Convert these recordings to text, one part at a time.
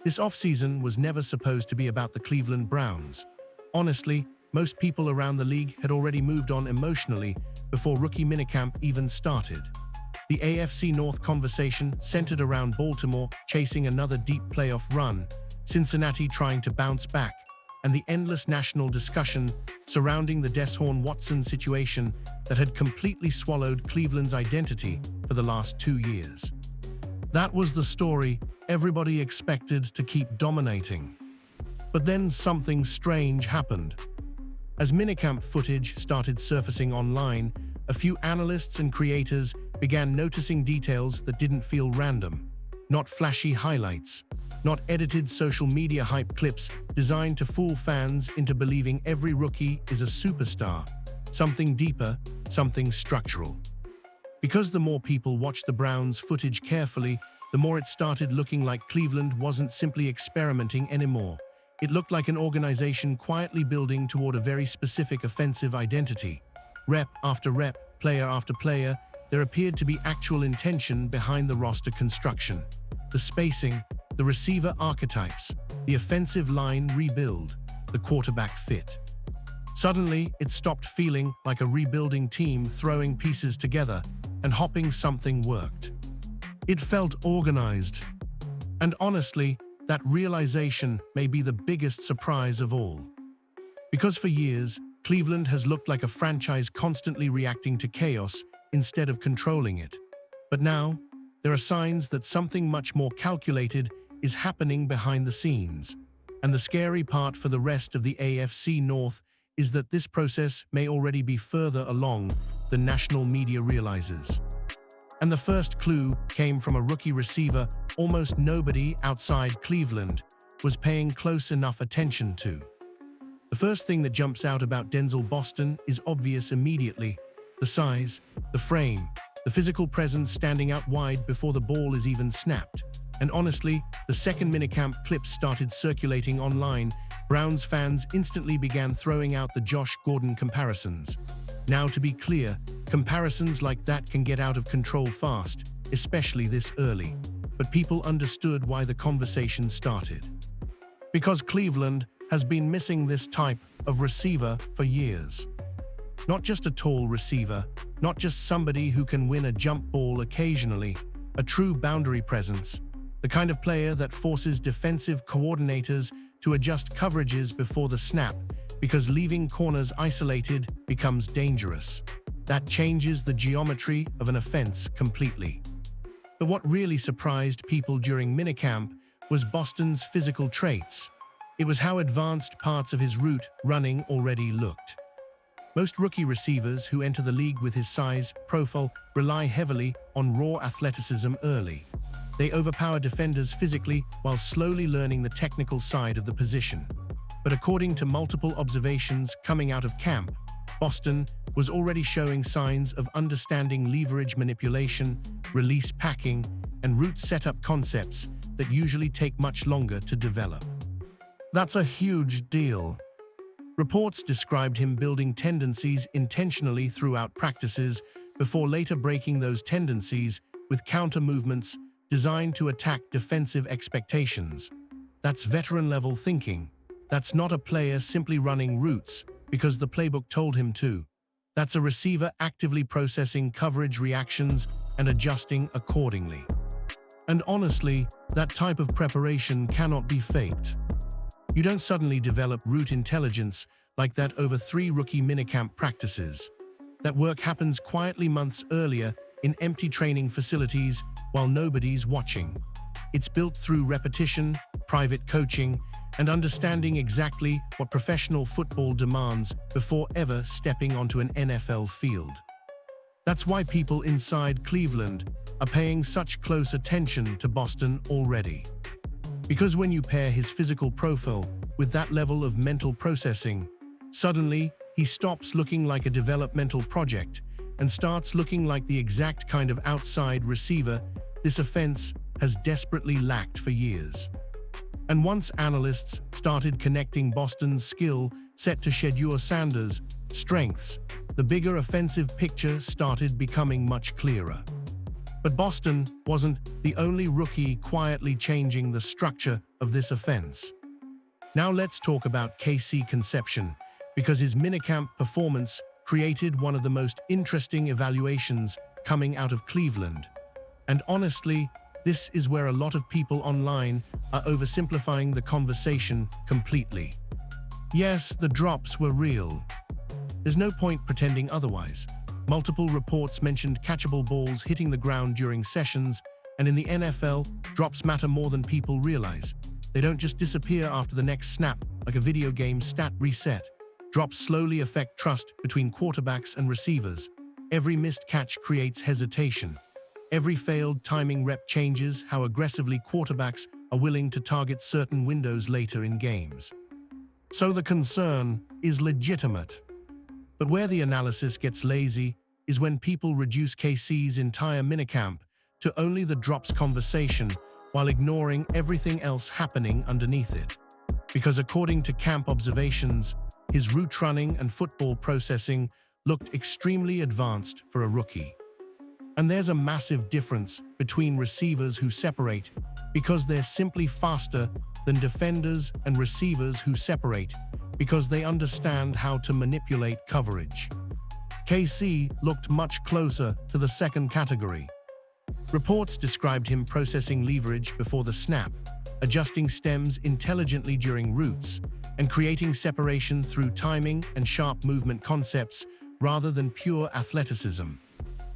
This offseason was never supposed to be about the Cleveland Browns. Honestly, most people around the league had already moved on emotionally before rookie minicamp even started. The AFC North conversation centered around Baltimore chasing another deep playoff run, Cincinnati trying to bounce back, and the endless national discussion surrounding the Deshaun Watson situation that had completely swallowed Cleveland's identity for the last 2 years. That was the story everybody expected to keep dominating. But then something strange happened. As minicamp footage started surfacing online, a few analysts and creators began noticing details that didn't feel random. Not flashy highlights, not edited social media hype clips designed to fool fans into believing every rookie is a superstar. Something deeper, something structural. Because the more people watched the Browns' footage carefully, the more it started looking like Cleveland wasn't simply experimenting anymore. It looked like an organization quietly building toward a very specific offensive identity. Rep after rep, player after player, there appeared to be actual intention behind the roster construction. The spacing, the receiver archetypes, the offensive line rebuild, the quarterback fit. Suddenly, it stopped feeling like a rebuilding team throwing pieces together and hoping something worked. It felt organized. And honestly, that realization may be the biggest surprise of all. Because for years, Cleveland has looked like a franchise constantly reacting to chaos instead of controlling it. But now, there are signs that something much more calculated is happening behind the scenes. And the scary part for the rest of the AFC North is that this process may already be further along than national media realizes. And the first clue came from a rookie receiver almost nobody outside Cleveland was paying close enough attention to. The first thing that jumps out about Denzel Boston is obvious immediately: the size, the frame, the physical presence standing out wide before the ball is even snapped. And honestly, the second minicamp clips started circulating online, Browns fans instantly began throwing out the Josh Gordon comparisons. Now, to be clear, comparisons like that can get out of control fast, especially this early. But people understood why the conversation started. Because Cleveland has been missing this type of receiver for years. Not just a tall receiver, not just somebody who can win a jump ball occasionally, a true boundary presence, the kind of player that forces defensive coordinators to adjust coverages before the snap, because leaving corners isolated becomes dangerous. That changes the geometry of an offense completely. But what really surprised people during minicamp was Boston's physical traits. It was how advanced parts of his route running already looked. Most rookie receivers who enter the league with his size profile rely heavily on raw athleticism early. They overpower defenders physically while slowly learning the technical side of the position. But according to multiple observations coming out of camp, Boston was already showing signs of understanding leverage manipulation, release packing, and route setup concepts that usually take much longer to develop. That's a huge deal. Reports described him building tendencies intentionally throughout practices before later breaking those tendencies with counter movements designed to attack defensive expectations. That's veteran-level thinking. That's not a player simply running routes because the playbook told him to. That's a receiver actively processing coverage reactions and adjusting accordingly. And honestly, that type of preparation cannot be faked. You don't suddenly develop route intelligence like that over 3 rookie minicamp practices. That work happens quietly months earlier in empty training facilities while nobody's watching. It's built through repetition, private coaching, and understanding exactly what professional football demands before ever stepping onto an NFL field. That's why people inside Cleveland are paying such close attention to Boston already. Because when you pair his physical profile with that level of mental processing, suddenly he stops looking like a developmental project and starts looking like the exact kind of outside receiver this offense has desperately lacked for years. And once analysts started connecting Boston's skill set to Shedeur Sanders' strengths, the bigger offensive picture started becoming much clearer. But Boston wasn't the only rookie quietly changing the structure of this offense. Now let's talk about KC Conception, because his minicamp performance created one of the most interesting evaluations coming out of Cleveland. And honestly, this is where a lot of people online are oversimplifying the conversation completely. Yes, the drops were real. There's no point pretending otherwise. Multiple reports mentioned catchable balls hitting the ground during sessions, and in the NFL, drops matter more than people realize. They don't just disappear after the next snap, like a video game stat reset. Drops slowly affect trust between quarterbacks and receivers. Every missed catch creates hesitation. Every failed timing rep changes how aggressively quarterbacks are willing to target certain windows later in games. So the concern is legitimate. But where the analysis gets lazy is when people reduce KC's entire minicamp to only the drops conversation while ignoring everything else happening underneath it. Because according to camp observations, his route running and football processing looked extremely advanced for a rookie. And there's a massive difference between receivers who separate because they're simply faster than defenders and receivers who separate because they understand how to manipulate coverage. KC looked much closer to the second category. Reports described him processing leverage before the snap, adjusting stems intelligently during routes, and creating separation through timing and sharp movement concepts rather than pure athleticism.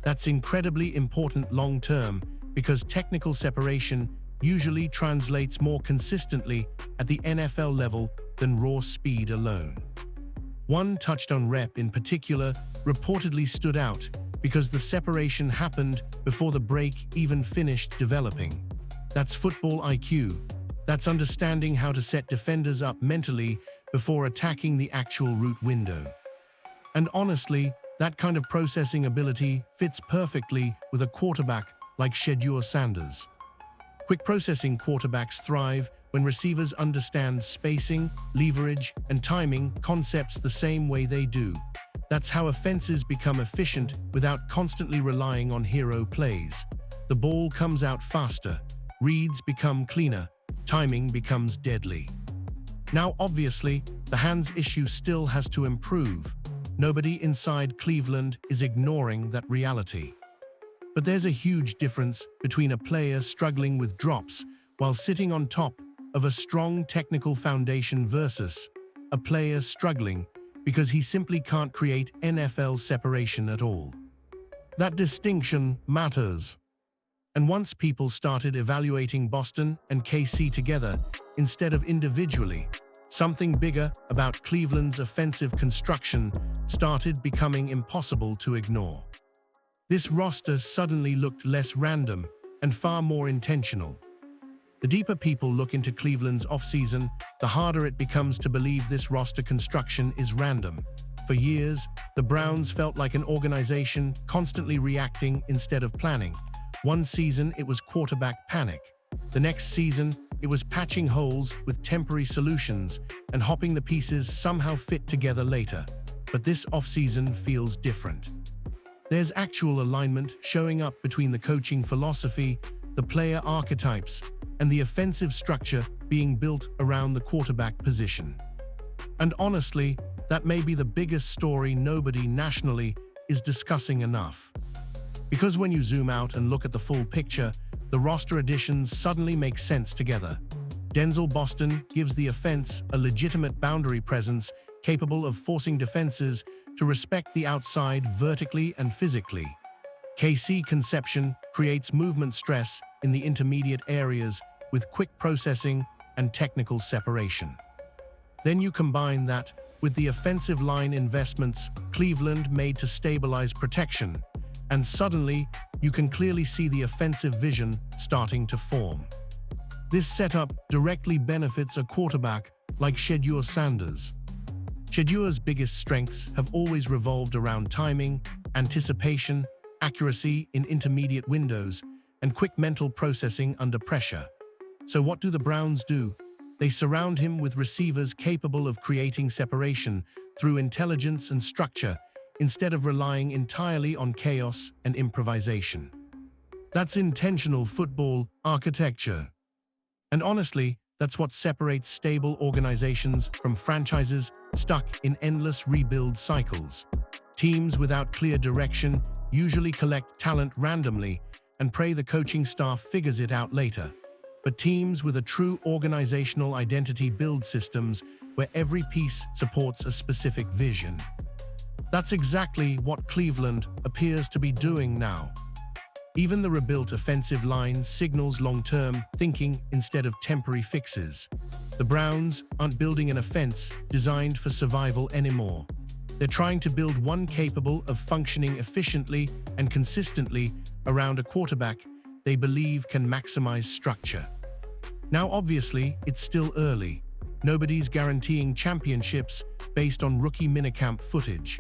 That's incredibly important long-term because technical separation usually translates more consistently at the NFL level than raw speed alone. One touchdown rep in particular reportedly stood out because the separation happened before the break even finished developing. That's football IQ. That's understanding how to set defenders up mentally before attacking the actual route window. And honestly, that kind of processing ability fits perfectly with a quarterback like Shedeur Sanders. Quick processing quarterbacks thrive when receivers understand spacing, leverage, and timing concepts the same way they do. That's how offenses become efficient without constantly relying on hero plays. The ball comes out faster, reads become cleaner, timing becomes deadly. Now, obviously, the hands issue still has to improve. Nobody inside Cleveland is ignoring that reality. But there's a huge difference between a player struggling with drops while sitting on top of a strong technical foundation versus a player struggling because he simply can't create NFL separation at all. That distinction matters. And once people started evaluating Boston and KC together instead of individually, something bigger about Cleveland's offensive construction started becoming impossible to ignore. This roster suddenly looked less random and far more intentional. The deeper people look into Cleveland's offseason, the harder it becomes to believe this roster construction is random. For years, the Browns felt like an organization constantly reacting instead of planning. One season, it was quarterback panic. The next season, it was patching holes with temporary solutions and hoping the pieces somehow fit together later. But this offseason feels different. There's actual alignment showing up between the coaching philosophy, the player archetypes, and the offensive structure being built around the quarterback position. And honestly, that may be the biggest story nobody nationally is discussing enough. Because when you zoom out and look at the full picture, the roster additions suddenly make sense together. Denzel Boston gives the offense a legitimate boundary presence capable of forcing defenses to respect the outside vertically and physically. KC Conception creates movement stress in the intermediate areas with quick processing and technical separation. Then you combine that with the offensive line investments Cleveland made to stabilize protection, and suddenly you can clearly see the offensive vision starting to form. This setup directly benefits a quarterback like Shedeur Sanders. Shedeur's biggest strengths have always revolved around timing, anticipation, accuracy in intermediate windows, and quick mental processing under pressure. So what do the Browns do? They surround him with receivers capable of creating separation through intelligence and structure instead of relying entirely on chaos and improvisation. That's intentional football architecture. And honestly, That's what separates stable organizations from franchises stuck in endless rebuild cycles. Teams without clear direction usually collect talent randomly and pray the coaching staff figures it out later. But teams with a true organizational identity build systems where every piece supports a specific vision. That's exactly what Cleveland appears to be doing now. Even the rebuilt offensive line signals long-term thinking instead of temporary fixes. The Browns aren't building an offense designed for survival anymore. They're trying to build one capable of functioning efficiently and consistently around a quarterback they believe can maximize structure. Now, obviously, it's still early. Nobody's guaranteeing championships based on rookie minicamp footage.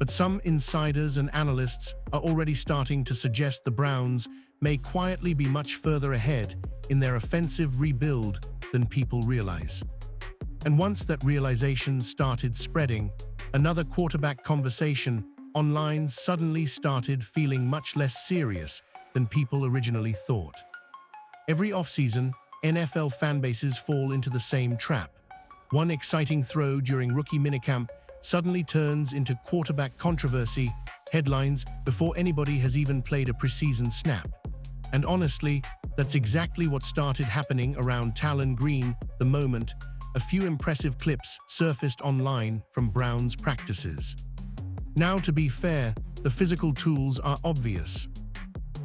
But some insiders and analysts are already starting to suggest the Browns may quietly be much further ahead in their offensive rebuild than people realize. And once that realization started spreading, another quarterback conversation online suddenly started feeling much less serious than people originally thought. Every offseason, NFL fanbases fall into the same trap. One exciting throw during rookie minicamp suddenly turns into quarterback controversy headlines before anybody has even played a preseason snap. And honestly, that's exactly what started happening around Talon Green the moment a few impressive clips surfaced online from Browns practices. Now, to be fair, the physical tools are obvious.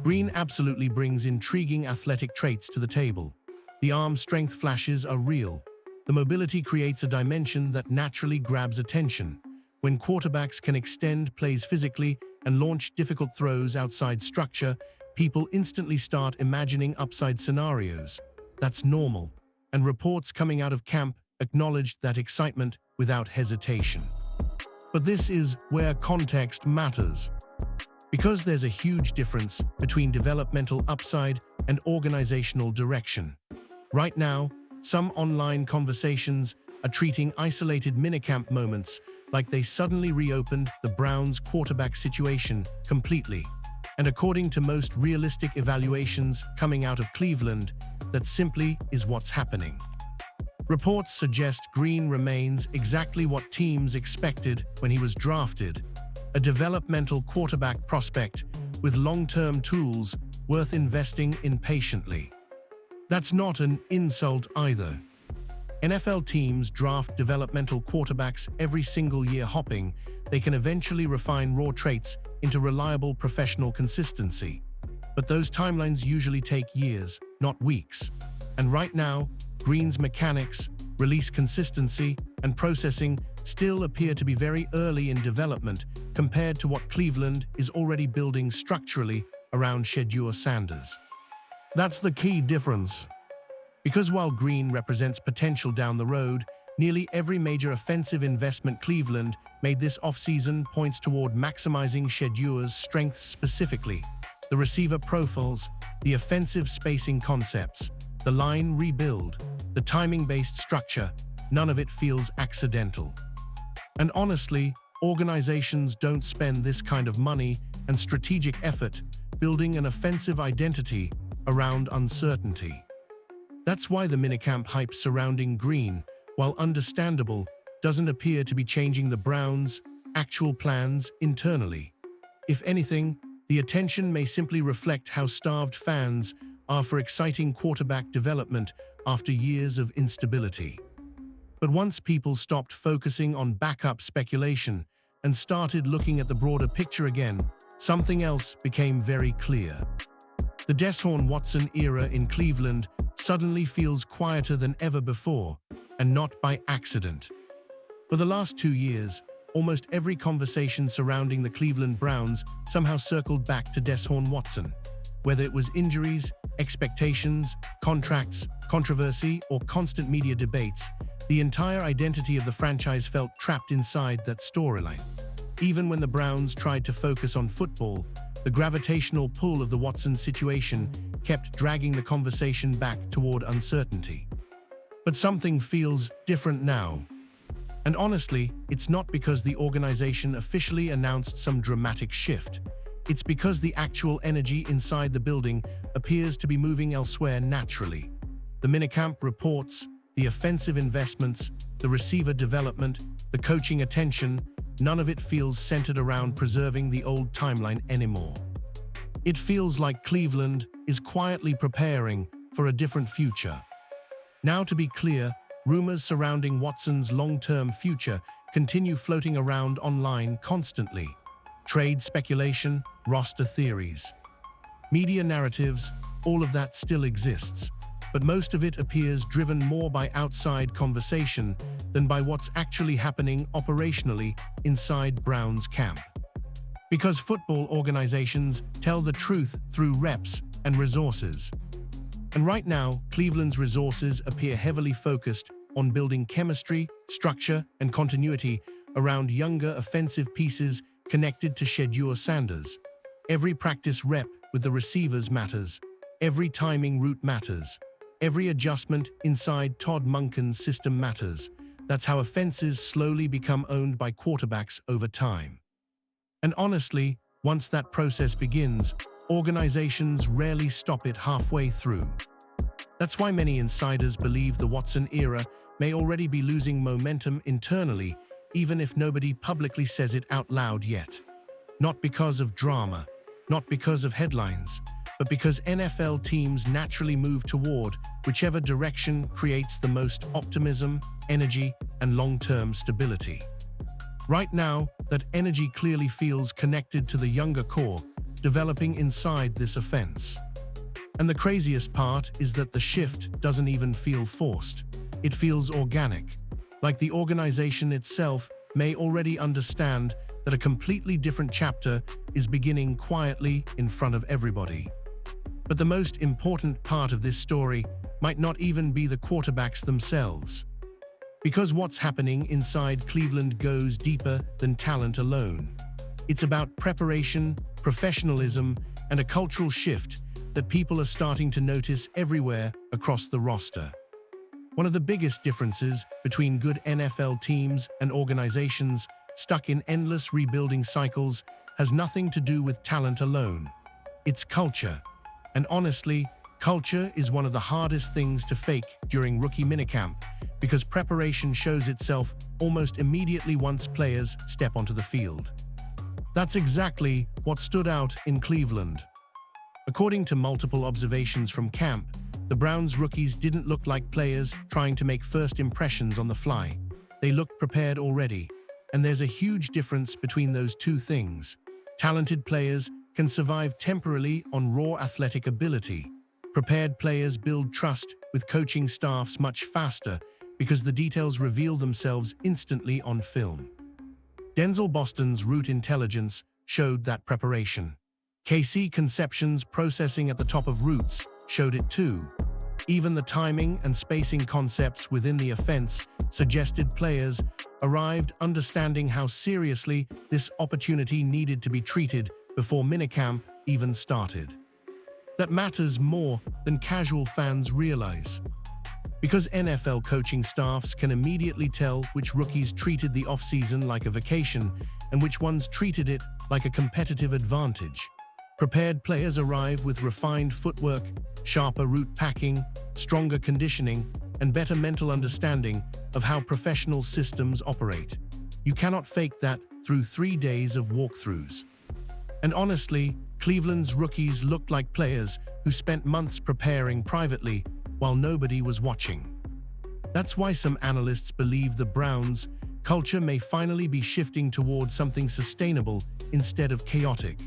Green absolutely brings intriguing athletic traits to the table. The arm strength flashes are real. The mobility creates a dimension that naturally grabs attention. When quarterbacks can extend plays physically and launch difficult throws outside structure, people instantly start imagining upside scenarios. That's normal, and reports coming out of camp acknowledged that excitement without hesitation. But this is where context matters. Because there's a huge difference between developmental upside and organizational direction. Right now, some online conversations are treating isolated minicamp moments like they suddenly reopened the Browns' quarterback situation completely. And according to most realistic evaluations coming out of Cleveland, that simply is what's happening. Reports suggest Green remains exactly what teams expected when he was drafted, a developmental quarterback prospect with long-term tools worth investing in patiently. That's not an insult either. NFL teams draft developmental quarterbacks every single year, hoping they can eventually refine raw traits into reliable professional consistency. But those timelines usually take years, not weeks. And right now, Green's mechanics, release consistency, and processing still appear to be very early in development compared to what Cleveland is already building structurally around Shedeur Sanders. That's the key difference. Because while Green represents potential down the road, nearly every major offensive investment Cleveland made this offseason points toward maximizing Shedeur's strengths specifically. The receiver profiles, the offensive spacing concepts, the line rebuild, the timing-based structure, none of it feels accidental. And honestly, organizations don't spend this kind of money and strategic effort building an offensive identity around uncertainty. That's why the minicamp hype surrounding Green, while understandable, doesn't appear to be changing the Browns' actual plans internally. If anything, the attention may simply reflect how starved fans are for exciting quarterback development after years of instability. But once people stopped focusing on backup speculation and started looking at the broader picture again, something else became very clear. The Deshaun Watson era in Cleveland suddenly feels quieter than ever before, and not by accident. For the last 2 years, almost every conversation surrounding the Cleveland Browns somehow circled back to Deshaun Watson. Whether it was injuries, expectations, contracts, controversy, or constant media debates, the entire identity of the franchise felt trapped inside that storyline. Even when the Browns tried to focus on football, the gravitational pull of the Watson situation kept dragging the conversation back toward uncertainty. But something feels different now. And honestly, it's not because the organization officially announced some dramatic shift. It's because the actual energy inside the building appears to be moving elsewhere naturally. The minicamp reports, the offensive investments, the receiver development, the coaching attention, none of it feels centered around preserving the old timeline anymore. It feels like Cleveland is quietly preparing for a different future. Now, to be clear, rumors surrounding Watson's long-term future continue floating around online constantly. Trade speculation, roster theories, media narratives, all of that still exists, but most of it appears driven more by outside conversation than by what's actually happening operationally inside Brown's camp. Because football organizations tell the truth through reps and resources. And right now, Cleveland's resources appear heavily focused on building chemistry, structure, and continuity around younger offensive pieces connected to Shedeur Sanders. Every practice rep with the receivers matters. Every timing route matters. Every adjustment inside Todd Monken's system matters. That's how offenses slowly become owned by quarterbacks over time. And honestly, once that process begins, organizations rarely stop it halfway through. That's why many insiders believe the Watson era may already be losing momentum internally, even if nobody publicly says it out loud yet. Not because of drama, not because of headlines, but because NFL teams naturally move toward whichever direction creates the most optimism, energy, and long-term stability. Right now, that energy clearly feels connected to the younger core, developing inside this offense. And the craziest part is that the shift doesn't even feel forced. It feels organic, like the organization itself may already understand that a completely different chapter is beginning quietly in front of everybody. But the most important part of this story might not even be the quarterbacks themselves. Because what's happening inside Cleveland goes deeper than talent alone. It's about preparation, professionalism, and a cultural shift that people are starting to notice everywhere across the roster. One of the biggest differences between good NFL teams and organizations stuck in endless rebuilding cycles has nothing to do with talent alone. It's culture. And honestly, culture is one of the hardest things to fake during rookie minicamp because preparation shows itself almost immediately once players step onto the field. That's exactly what stood out in Cleveland. According to multiple observations from camp, the Browns rookies didn't look like players trying to make first impressions on the fly. They looked prepared already, and there's a huge difference between those two things. Talented players can survive temporarily on raw athletic ability. Prepared players build trust with coaching staffs much faster because the details reveal themselves instantly on film. Denzel Boston's route intelligence showed that preparation. KC Conception's processing at the top of routes showed it too. Even the timing and spacing concepts within the offense suggested players arrived understanding how seriously this opportunity needed to be treated before minicamp even started. That matters more than casual fans realize. Because NFL coaching staffs can immediately tell which rookies treated the offseason like a vacation and which ones treated it like a competitive advantage. Prepared players arrive with refined footwork, sharper route packing, stronger conditioning, and better mental understanding of how professional systems operate. You cannot fake that through 3 days of walkthroughs. And honestly, Cleveland's rookies looked like players who spent months preparing privately while nobody was watching. That's why some analysts believe the Browns' culture may finally be shifting towards something sustainable instead of chaotic.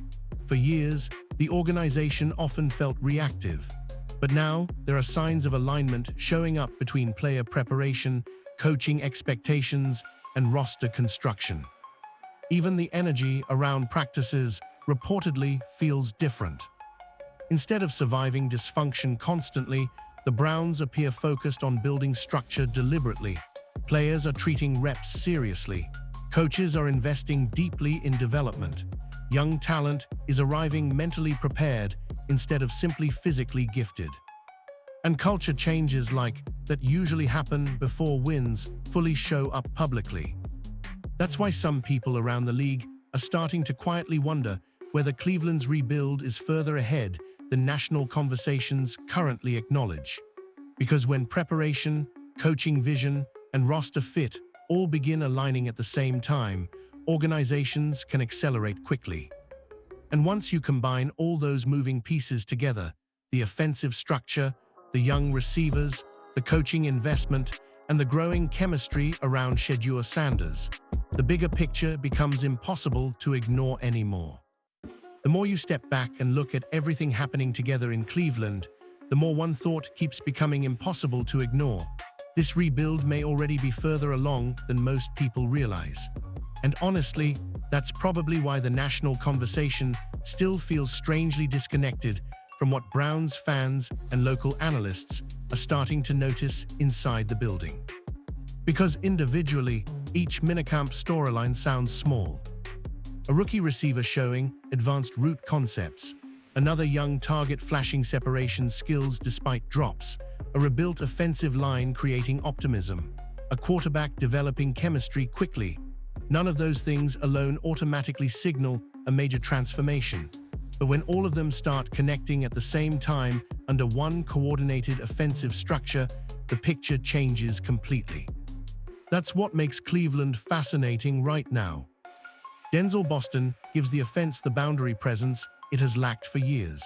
For years, the organization often felt reactive, but now there are signs of alignment showing up between player preparation, coaching expectations, and roster construction. Even the energy around practices reportedly feels different. Instead of surviving dysfunction constantly, the Browns appear focused on building structure deliberately. Players are treating reps seriously. Coaches are investing deeply in development. Young talent is arriving mentally prepared instead of simply physically gifted. And culture changes like that usually happen before wins fully show up publicly. That's why some people around the league are starting to quietly wonder whether Cleveland's rebuild is further ahead than national conversations currently acknowledge. Because when preparation, coaching vision, and roster fit all begin aligning at the same time, organizations can accelerate quickly. And once you combine all those moving pieces together, the offensive structure, the young receivers, the coaching investment, and the growing chemistry around Shedeur Sanders, the bigger picture becomes impossible to ignore anymore. The more you step back and look at everything happening together in Cleveland, the more one thought keeps becoming impossible to ignore. This rebuild may already be further along than most people realize. And honestly, that's probably why the national conversation still feels strangely disconnected from what Browns fans and local analysts are starting to notice inside the building. Because individually, each minicamp storyline sounds small. A rookie receiver showing advanced route concepts, another young target flashing separation skills despite drops, a rebuilt offensive line creating optimism, a quarterback developing chemistry quickly. None of those things alone automatically signal a major transformation. But when all of them start connecting at the same time under one coordinated offensive structure, the picture changes completely. That's what makes Cleveland fascinating right now. Denzel Boston gives the offense the boundary presence it has lacked for years.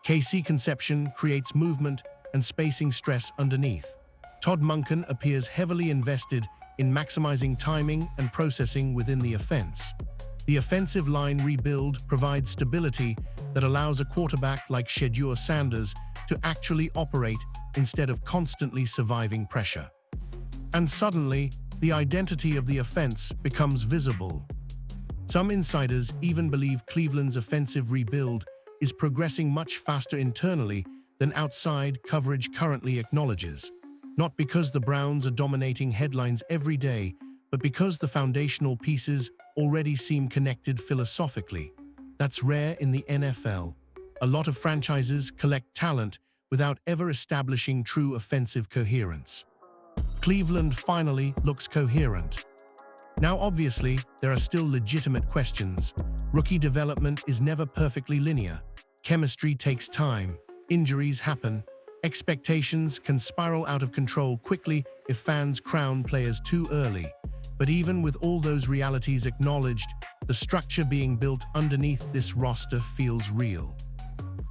KC Conception creates movement and spacing stress underneath. Todd Monken appears heavily invested in maximizing timing and processing within the offense. The offensive line rebuild provides stability that allows a quarterback like Shedeur Sanders to actually operate instead of constantly surviving pressure. And suddenly, the identity of the offense becomes visible. Some insiders even believe Cleveland's offensive rebuild is progressing much faster internally than outside coverage currently acknowledges. Not because the Browns are dominating headlines every day, but because the foundational pieces already seem connected philosophically. That's rare in the NFL. A lot of franchises collect talent without ever establishing true offensive coherence. Cleveland finally looks coherent. Now, obviously, there are still legitimate questions. Rookie development is never perfectly linear. Chemistry takes time. Injuries happen. Expectations can spiral out of control quickly if fans crown players too early. But even with all those realities acknowledged, the structure being built underneath this roster feels real.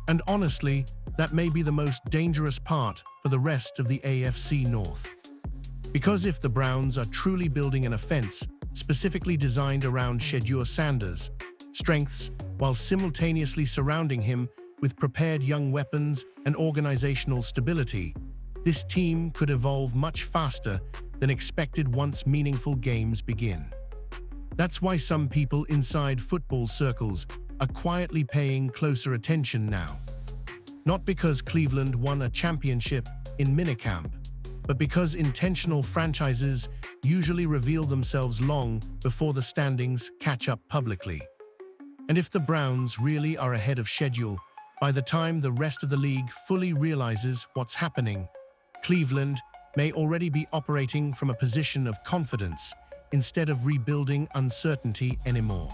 And honestly, that may be the most dangerous part for the rest of the AFC North. Because if the Browns are truly building an offense specifically designed around Shedeur Sanders' strengths while simultaneously surrounding him with prepared young weapons and organizational stability, this team could evolve much faster than expected once meaningful games begin. That's why some people inside football circles are quietly paying closer attention now. Not because Cleveland won a championship in minicamp, but because intentional franchises usually reveal themselves long before the standings catch up publicly. And if the Browns really are ahead of schedule, by the time the rest of the league fully realizes what's happening, Cleveland may already be operating from a position of confidence instead of rebuilding uncertainty anymore.